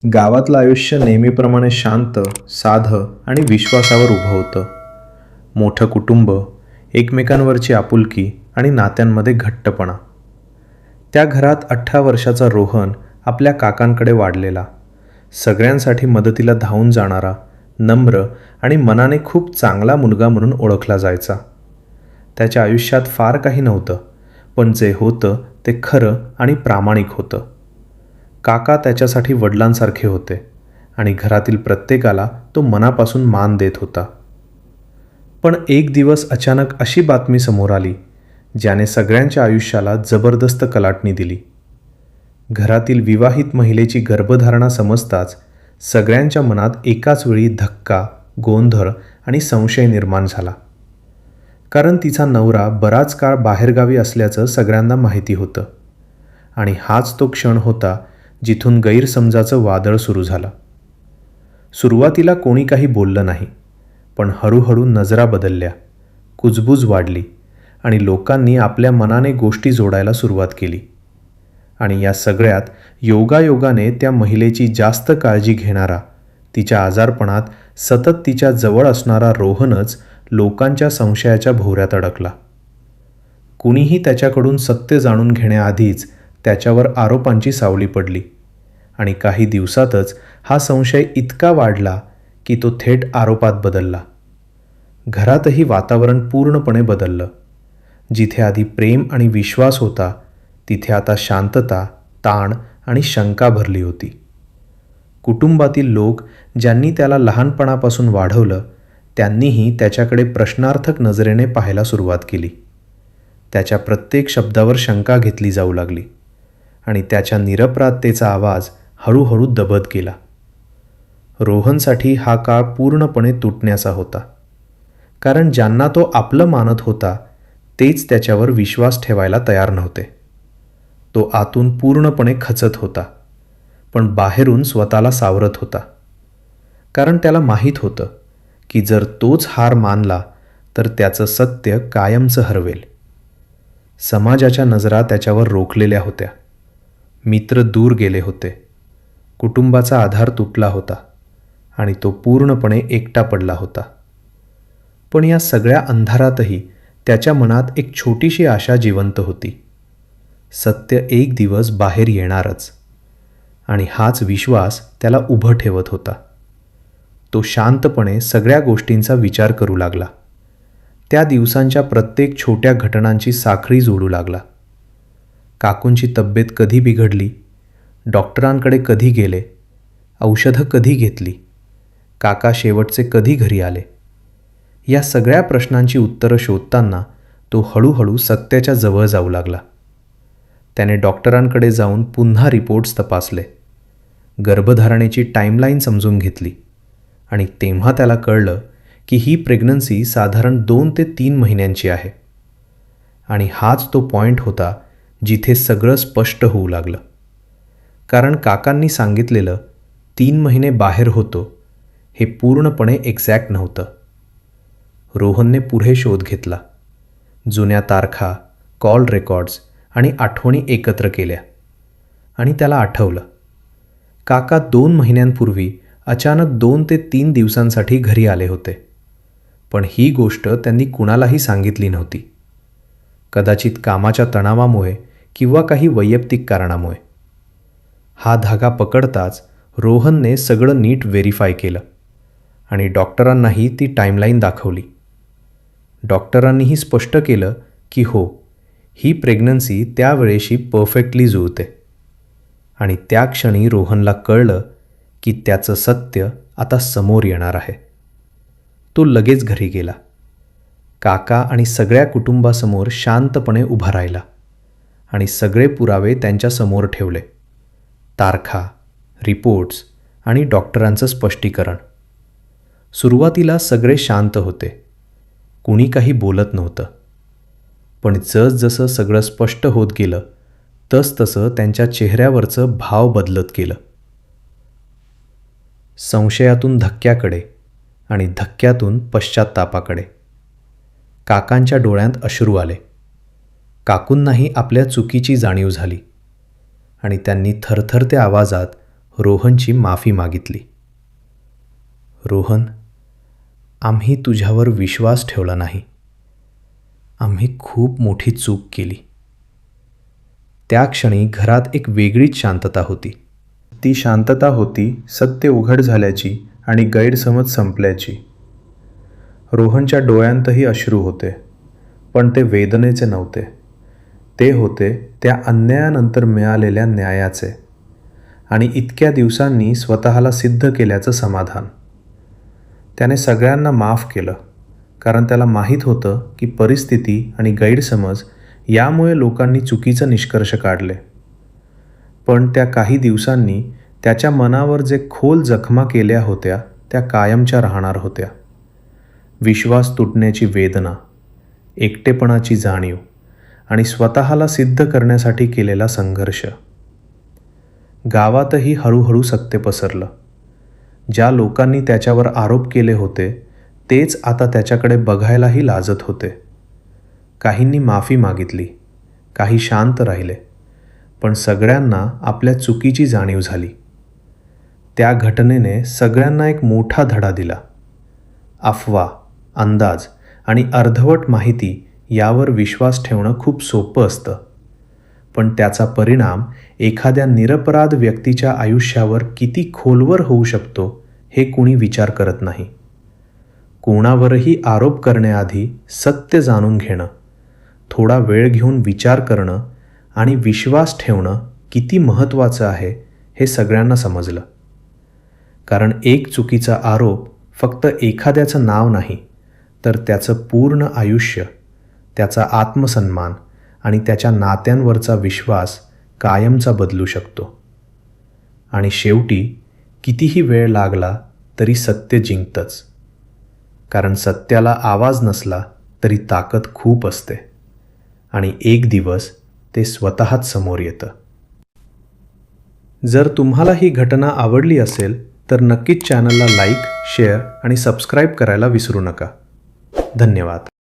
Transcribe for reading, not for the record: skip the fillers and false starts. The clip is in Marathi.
गावातलं आयुष्य नेहमीप्रमाणे शांत, साधं आणि विश्वासावर उभं होतं. मोठं कुटुंब, एकमेकांवरची आपुलकी आणि नात्यांमध्ये घट्टपणा. त्या घरात 18 वर्षाचा रोहन आपल्या काकांकडे वाढलेला, सगळ्यांसाठी मदतीला धावून जाणारा, नम्र आणि मनाने खूप चांगला मुलगा म्हणून ओळखला जायचा. त्याच्या आयुष्यात फार काही नव्हतं, पण जे होतं ते खरं आणि प्रामाणिक होतं. काका त्याच्यासाठी वडिलांसारखे होते आणि घरातील प्रत्येकाला तो मनापासून मान देत होता. पण एक दिवस अचानक अशी बातमी समोर आली, ज्याने सगळ्यांच्या आयुष्याला जबरदस्त कलाटणी दिली. घरातील विवाहित महिलेची गर्भधारणा समजताच सगळ्यांच्या मनात एकाच वेळी धक्का, गोंधळ आणि संशय निर्माण झाला. कारण तिचा नवरा बराच काळ बाहेरगावी असल्याचं सगळ्यांना माहिती होतं आणि हाच तो क्षण होता जिथून गैरसमजाचं वादळ सुरू झालं. सुरुवातीला कोणी काही बोललं नाही, पण हळूहळू नजरा बदलल्या, कुजबूज वाढली आणि लोकांनी आपल्या मनाने गोष्टी जोडायला सुरुवात केली. आणि या सगळ्यात योगायोगाने त्या महिलेची जास्त काळजी घेणारा, तिच्या आजारपणात सतत तिच्या जवळ असणारा रोहनच लोकांच्या संशयाच्या भोवऱ्यात अडकला. कुणीही त्याच्याकडून सत्य जाणून घेण्याआधीच त्याच्यावर आरोपांची सावली पडली आणि काही दिवसातच हा संशय इतका वाढला की तो थेट आरोपात बदलला. घरातही वातावरण पूर्णपणे बदललं. जिथे आधी प्रेम आणि विश्वास होता, तिथे आता शांतता, ताण आणि शंका भरली होती. कुटुंबातील लोक ज्यांनी त्याला लहानपणापासून वाढवलं, त्यांनीही त्याच्याकडे प्रश्नार्थक नजरेने पाहायला सुरुवात केली. त्याच्या प्रत्येक शब्दावर शंका घेतली जाऊ लागली आणि त्याच्या निरपराधतेचा आवाज हळूहळू दबत गेला. रोहनसाठी हा काळ पूर्णपणे तुटण्याचा होता. कारण ज्यांना तो आपलं मानत होता, तेच त्याच्यावर विश्वास ठेवायला तयार नव्हते. तो आतून पूर्णपणे खचत होता, पण बाहेरून स्वतःला सावरत होता. कारण त्याला माहीत होतं की जर तोच हार मानला तर त्याचं सत्य कायमचं हरवेल. समाजाच्या नजरा त्याच्यावर रोखलेल्या होत्या. मित्र दूर गेले होते. कुटुंबाचा आधार तुटला होता आणि तो पूर्णपणे एकटा पडला होता. पण या सगळ्या अंधारातही त्याच्या मनात एक छोटीशी आशा जिवंत होती. सत्य एक दिवस बाहेर येणारच आणि हाच विश्वास त्याला उभं ठेवत होता. तो शांतपणे सगळ्या गोष्टींचा विचार करू लागला. त्या दिवसांच्या प्रत्येक छोट्या घटनांची साखळी जोडू लागला. काकूंची तब्येत कधी बिघडली, डॉक्टरांकडे कधी गेले, औषधं कधी घेतली, काका शेवटचे कधी घरी आले. या सगळ्या प्रश्नांची उत्तरं शोधताना तो हळूहळू सत्याच्या जवळ जाऊ लागला. त्याने डॉक्टरांकडे जाऊन पुन्हा रिपोर्ट्स तपासले, गर्भधारणेची टाईमलाईन समजून घेतली आणि तेव्हा त्याला कळलं की ही प्रेग्नन्सी साधारण 2 ते 3 महिन्यांची आहे. आणि हाच तो पॉइंट होता जिथे सगळं स्पष्ट होऊ लागलं. कारण काकांनी सांगितलेलं 3 महिने बाहेर होतो हे पूर्णपणे एक्झॅक्ट नव्हतं. रोहनने पुढे शोध घेतला. जुन्या तारखा, कॉल रेकॉर्ड्स आणि आठवणी एकत्र केल्या आणि त्याला आठवलं, काका 2 महिन्यांपूर्वी अचानक 2 ते 3 दिवसांसाठी घरी आले होते. पण ही गोष्ट त्यांनी कुणालाही सांगितली नव्हती. कदाचित कामाच्या तणावामुळे किंवा काही वैयक्तिक कारणामुळे. हा धागा पकडताच रोहनने सगळं नीट व्हेरीफाय केलं आणि डॉक्टरांनाही ती टाईमलाईन दाखवली. डॉक्टरांनीही स्पष्ट केलं की हो, ही प्रेग्नन्सी त्यावेळेशी परफेक्टली जुळते. आणि त्या क्षणी रोहनला कळलं की त्याचं सत्य आता समोर येणार आहे. तो लगेच घरी गेला. काका आणि सगळ्या कुटुंबासमोर शांतपणे उभा राहिला आणि सगळे पुरावे त्यांच्यासमोर ठेवले. तारखा, रिपोर्ट्स आणि डॉक्टरांचं स्पष्टीकरण. सुरुवातीला सगळे शांत होते. कुणी काही बोलत नव्हतं. पण जसजसं सगळं स्पष्ट होत गेलं, तसतसं त्यांच्या चेहऱ्यावरचं भाव बदलत गेलं. संशयातून धक्क्याकडे आणि धक्क्यातून पश्चात्तापाकडे. काकांच्या डोळ्यात अश्रू आले. काकूंनाही आपल्या चुकीची जाणीव झाली आणि त्यांनी थरथरत्या आवाजात रोहनची माफी मागितली. रोहन, आम्ही तुझ्यावर विश्वास ठेवला नाही. आम्ही खूप मोठी चूक केली. त्या क्षणी घरात एक वेगळीच शांतता होती. ती शांतता होती सत्य उघड झाल्याची आणि गैरसमज संपल्याची. रोहनच्या डोळ्यांतही अश्रू होते, पण ते वेदनेचे नव्हते. ते होते त्या अन्यायानंतर मिळालेल्या न्यायाचे आणि इतक्या दिवसांनी स्वतःला सिद्ध केल्याचं समाधान. त्याने सगळ्यांना माफ केलं, कारण त्याला माहीत होतं की परिस्थिती आणि गैरसमज यामुळे लोकांनी चुकीचं निष्कर्ष काढले. पण त्या काही दिवसांनी त्याच्या मनावर जे खोल जखमा केल्या होत्या त्या कायमच्या राहणार होत्या. विश्वास तुटण्याची वेदना, एकटेपणाची जाणीव आणि स्वतःला सिद्ध करण्यासाठी केलेला संघर्ष. गावातही हळूहळू सत्य पसरलं. ज्या लोकांनी त्याच्यावर आरोप केले होते तेच आता त्याच्याकडे बघायलाही लाजत होते. काहींनी माफी मागितली, काही शांत राहिले, पण सगळ्यांना आपल्या चुकीची जाणीव झाली. त्या घटनेने सगळ्यांना एक मोठा धडा दिला. अफवा, अंदाज आणि अर्धवट माहिती यावर विश्वास ठेवणं खूप सोपं असतं, पण त्याचा परिणाम एखाद्या निरपराध व्यक्तीच्या आयुष्यावर किती खोलवर होऊ शकतो हे कुणी विचार करत नाही. कोणावरही आरोप करण्याआधी सत्य जाणून घेणं, थोडा वेळ घेऊन विचार करणं आणि विश्वास ठेवणं किती महत्त्वाचं आहे हे सगळ्यांना समजलं. कारण एक चुकीचा आरोप फक्त एखाद्याचं नाव नाही, तर त्याचं पूर्ण आयुष्य, त्याचा आत्मसन्मान आणि त्याच्या नात्यांवरचा विश्वास कायमचा बदलू शकतो. आणि शेवटी कितीही वेळ लागला तरी सत्य जिंकतंच. कारण सत्याला आवाज नसला तरी ताकद खूप असते आणि एक दिवस ते स्वतःच समोर येतं. जर तुम्हाला ही घटना आवडली असेल तर नक्कीच चॅनलला लाईक, शेअर आणि सबस्क्राईब करायला विसरू नका. धन्यवाद.